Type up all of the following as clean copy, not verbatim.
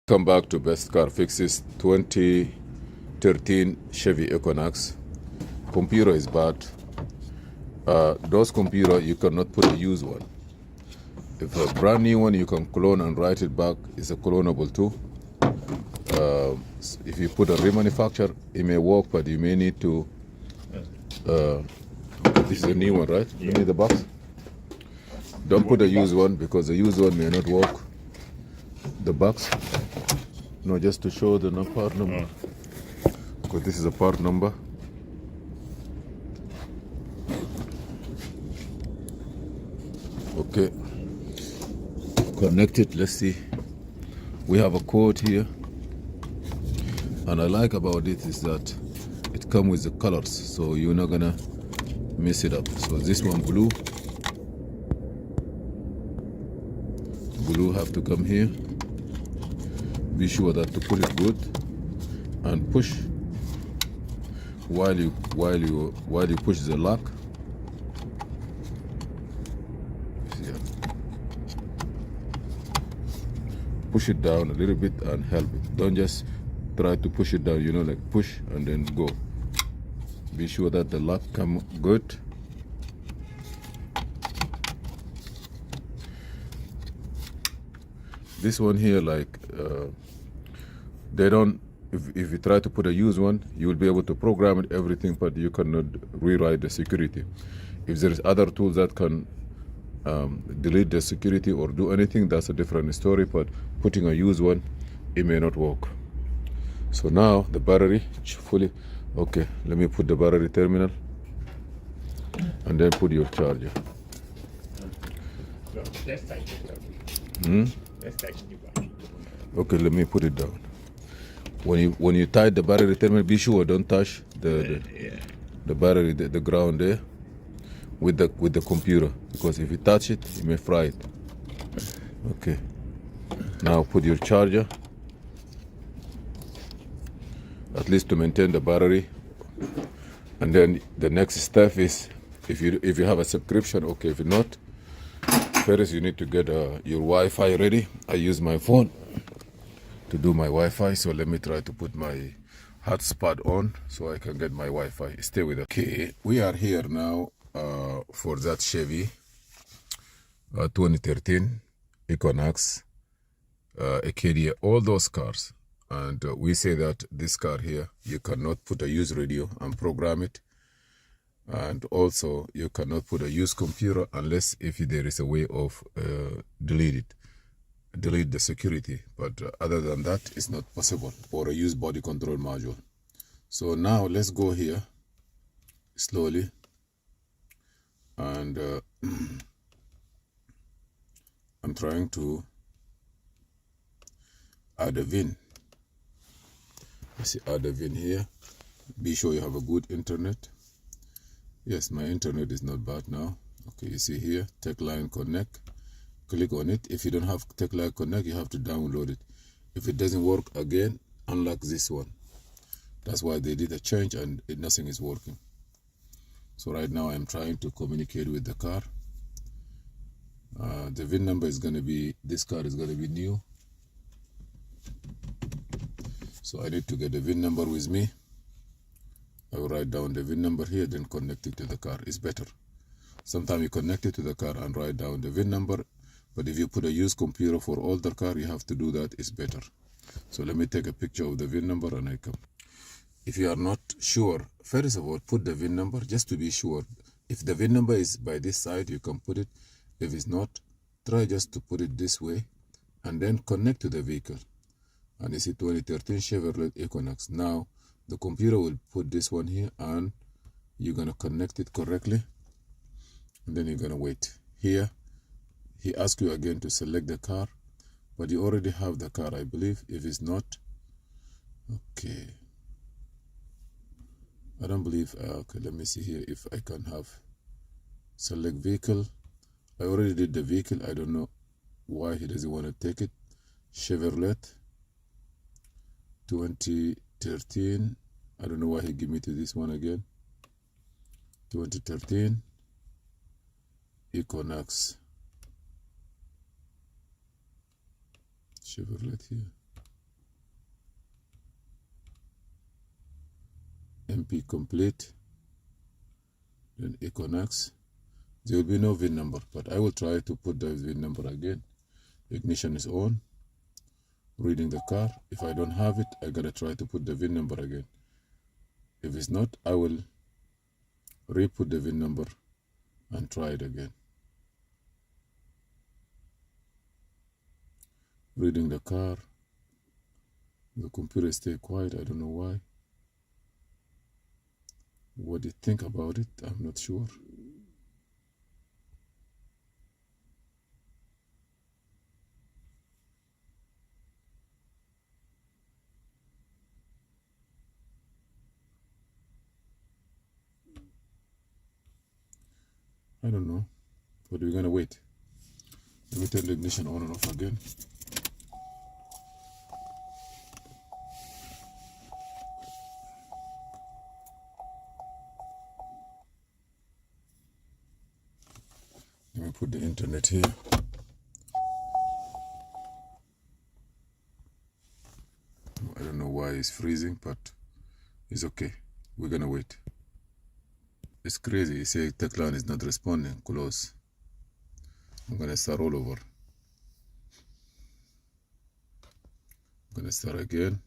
Come back to Best Car Fixes 2013 Chevy Equinox. Computer is bad. Those computer you cannot put a used one. If a brand new one you can clone and write it back, it's a clonable too. If you put a remanufacture, it may work, but you may need to. This is a new one, right? You need the box. Don't put a used one because the used one may not work. The box. No, just to show the part number. Because this is a part number. Okay. Connect it. Let's see. We have a code here. And I like about it is that it comes with the colors, so you're not gonna mess it up. So this one blue. Blue have to come here. Be sure that to put it good and push while you push the lock. Push it down a little bit and help it. Don't just try to push it down, like push and then go. Be sure that the lock come good. This one here, they don't, if you try to put a used one, you will be able to program it, everything, but you cannot rewrite the security. If there's other tools that can delete the security or do anything, that's a different story, but putting a used one, it may not work. So now the battery fully, okay, let me put the battery terminal and then put your charger. Okay, let me put it down. When you tie the battery terminal, be sure don't touch the battery, the ground there with the computer, because if you touch it, you may fry it. Okay. Now put your charger, at least to maintain the battery. And then the next step is if you have a subscription, okay. If not, first you need to get your Wi-Fi ready. I use my phone to do my Wi-Fi, so let me try to put my hotspot on so I can get my Wi-Fi. Stay with us. Okay, we are here now for that Chevy 2013 Equinox, Acadia, all those cars. And we say that this car here, you cannot put a used radio and program it. And also, you cannot put a used computer unless if there is a way of delete the security. But other than that, it's not possible. Or a used body control module. So now let's go here slowly. And I'm trying to add a VIN. I see add a VIN here. Be sure you have a good internet. Yes, my internet is not bad now. Okay, you see here, TechLine Connect. Click on it. If you don't have TechLine Connect, you have to download it. If it doesn't work again, unlock this one. That's why they did a change and nothing is working. So right now I'm trying to communicate with the car. The VIN number is going to be, this car is going to be new. So I need to get the VIN number with me. I will write down the VIN number here, then connect it to the car. It's better. Sometimes you connect it to the car and write down the VIN number. But if you put a used computer for older car, you have to do that. It's better. So let me take a picture of the VIN number and I come. If you are not sure, first of all, put the VIN number just to be sure. If the VIN number is by this side, you can put it. If it's not, try just to put it this way and then connect to the vehicle. And you see 2013 Chevrolet Equinox. Now, the computer will put this one here and you're going to connect it correctly. And then you're going to wait. Here, he asks you again to select the car, but you already have the car, I believe. If it's not, okay. I don't believe, okay, let me see here if I can have select vehicle. I already did the vehicle. I don't know why he doesn't want to take it. Chevrolet 2013. I don't know why he gave me to this one again. 2013 Equinox. Chevrolet here. MP complete, then Equinox. There will be no VIN number, but I will try to put the VIN number again. Ignition is on, reading the car. If I don't have it, I gotta try to put the VIN number again. If it's not, I will re-put the VIN number and try it again. Reading the car. The computer stay quiet, I don't know why. What do you think about it? I'm not sure. I don't know, but we're gonna wait. Let me turn the ignition on and off again. Let me put the internet here. I don't know why it's freezing, but it's okay. We're gonna wait. It's crazy. You say Teclan is not responding. Close. I'm gonna start all over. I'm gonna start again.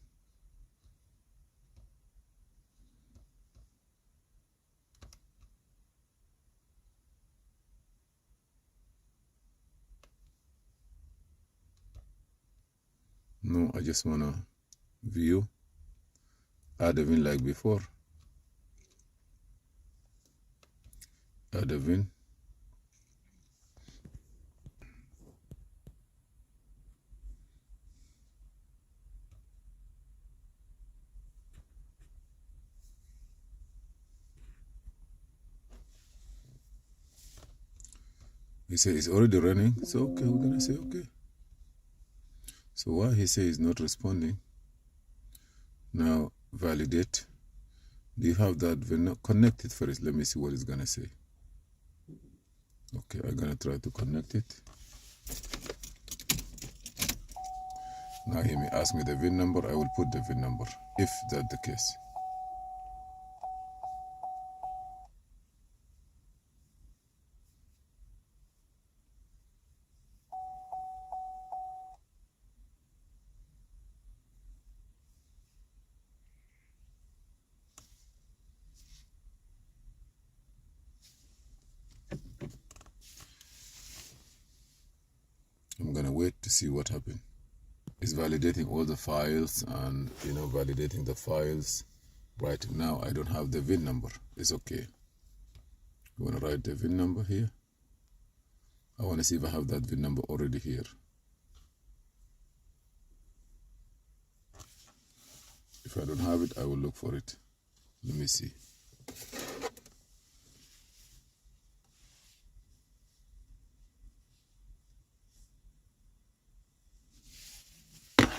No, I just wanna view. Add a VIN like before. Add a VIN. He said it's already running, so okay, we're gonna say okay. So why he says he's not responding? Now validate. Do you have that VIN? Connect it first. Let me see what it's gonna say. Okay, I'm gonna try to connect it. Now he may ask me the VIN number. I will put the VIN number if that's the case. I'm gonna wait to see what happened. It's validating all the files and validating the files. Right now I don't have the VIN number. It's okay. You wanna write the VIN number here? I wanna see if I have that VIN number already here. If I don't have it, I will look for it. Let me see.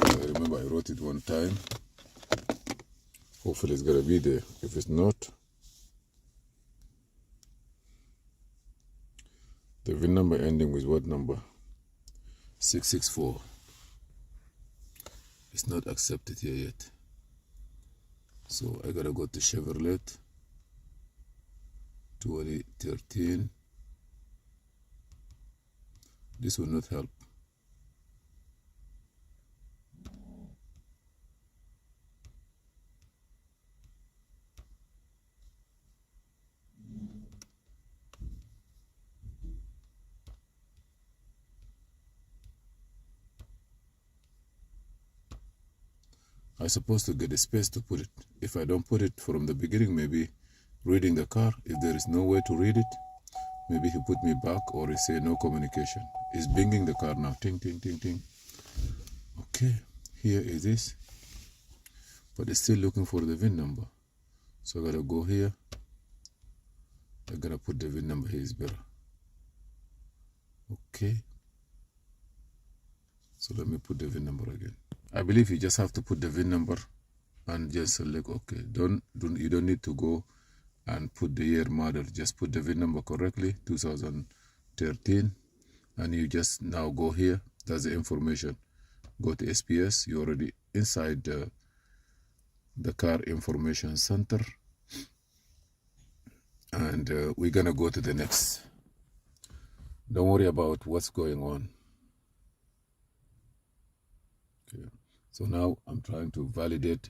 I remember I wrote it one time. Hopefully it's gonna be there. If it's not, the VIN number ending with what number? 664. It's not accepted here yet. So I gotta go to Chevrolet 2013. This will not help. I'm supposed to get a space to put it. If I don't put it from the beginning, maybe reading the car, if there is no way to read it, maybe he put me back or he say no communication. He's binging the car now. Ting, ting, ting, ting. Okay, here it is. But it's still looking for the VIN number. So I gotta go here. I gotta put the VIN number here is better. Okay. So let me put the VIN number again. I believe you just have to put the VIN number and just select okay. You don't need to go and put the year model. Just put the VIN number correctly, 2013, and you just now go here. That's the information. Go to SPS. You're already inside the car information center. and we're gonna go to the next. Don't worry about what's going on. Okay. So now I'm trying to validate.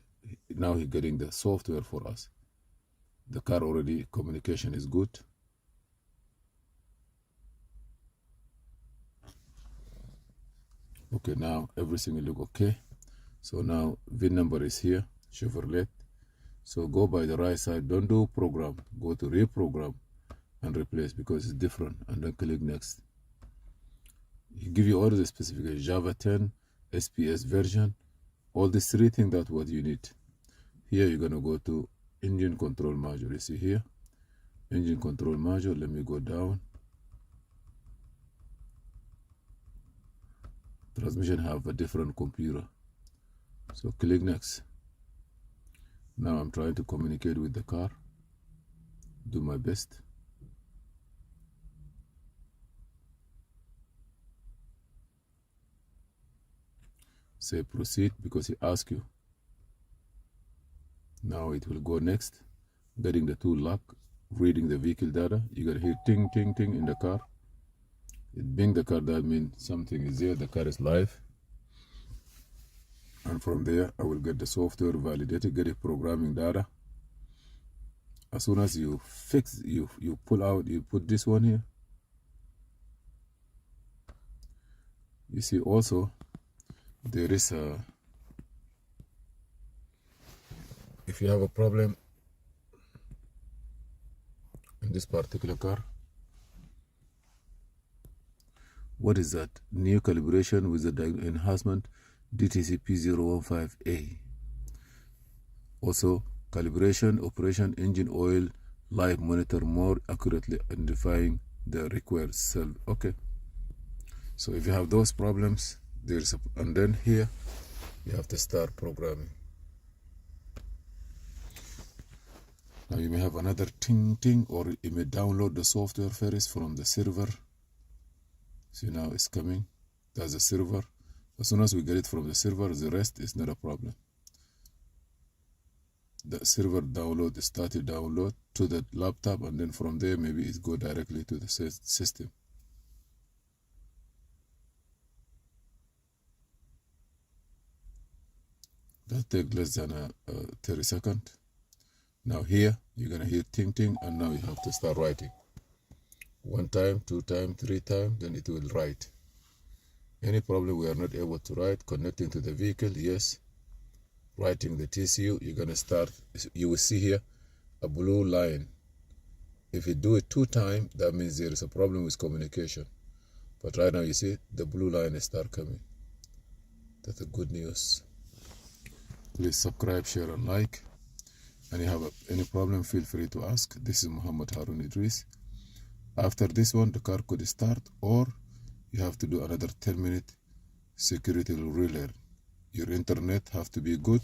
Now he's getting the software for us. The car already, communication is good. Okay, now everything will look okay. So now VIN number is here, Chevrolet. So go by the right side, don't do program, go to reprogram and replace because it's different, and then click next. He give you all the specifications, Java 10, SPS version, all these three things, that's what you need. Here you're gonna go to engine control module. You see here, engine control module. Let me go down. Transmission have a different computer. So click next. Now I'm trying to communicate with the car. Do my best. Say proceed because he asks you. Now it will go next. Getting the tool lock, reading the vehicle data. You're gonna hear ting ting ting in the car. It bing the car, that means something is there, the car is live. And from there I will get the software validated, get the programming data. As soon as you fix, you pull out, you put this one here. You see also there is a, if you have a problem in this particular car, what is that? New calibration with the enhancement DTC P015A. Also, calibration, operation, engine oil, live monitor, more accurately identifying the required cell. Okay. So if you have those problems, there's a, and then here you have to start programming. Now you may have another ting ting, or you may download the software first from the server. See, now it's coming. That's the server. As soon as we get it from the server, the rest is not a problem. The server download, started download to the laptop, and then from there maybe it go directly to the system. That take less than 30 seconds. Now here you're gonna hear ting ting, and now you have to start writing. 1 time, 2 time, 3 time, then it will write. Any problem we are not able to write, connecting to the vehicle, yes. Writing the TCU, you're gonna start, you will see here a blue line. If you do it 2 times, that means there is a problem with communication. But right now you see the blue line start coming. That's the good news. Please subscribe, share and like. And you have any problem, feel free to ask. This is Mohamed Harun Idris. After this one, the car could start, or you have to do another 10-minute security relearn. Your internet have to be good.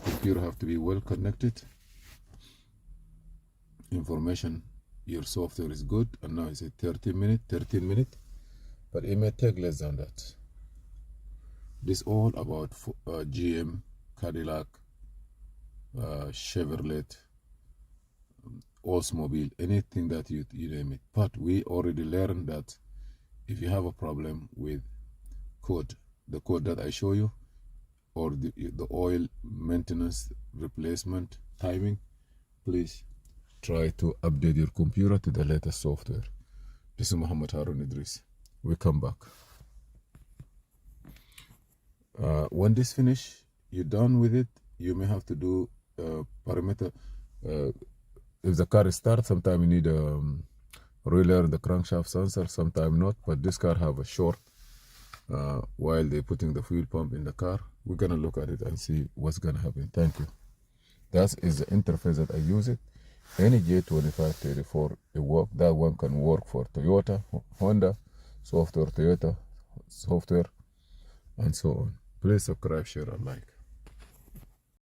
Computer have to be well connected. Information, your software is good. And now it's a 13 minutes. But it may take less than that. This all about GM, Cadillac, Chevrolet, Oldsmobile, anything that you name it. But we already learned that if you have a problem with code, the code that I show you, or the oil maintenance replacement timing, please try to update your computer to the latest software. This is Mohamed Harun Idris. We come back. When this finish, you're done with it, you may have to do parameter. If the car starts, sometimes you need a relearn the crankshaft sensor, sometimes not. But this car have a short while they're putting the fuel pump in the car. We're gonna look at it and see what's gonna happen. Thank you. That is the interface that I use it. Any J2534 it work. That one can work for Toyota, Honda, software, Toyota, software, and so on. Please subscribe, share, and like.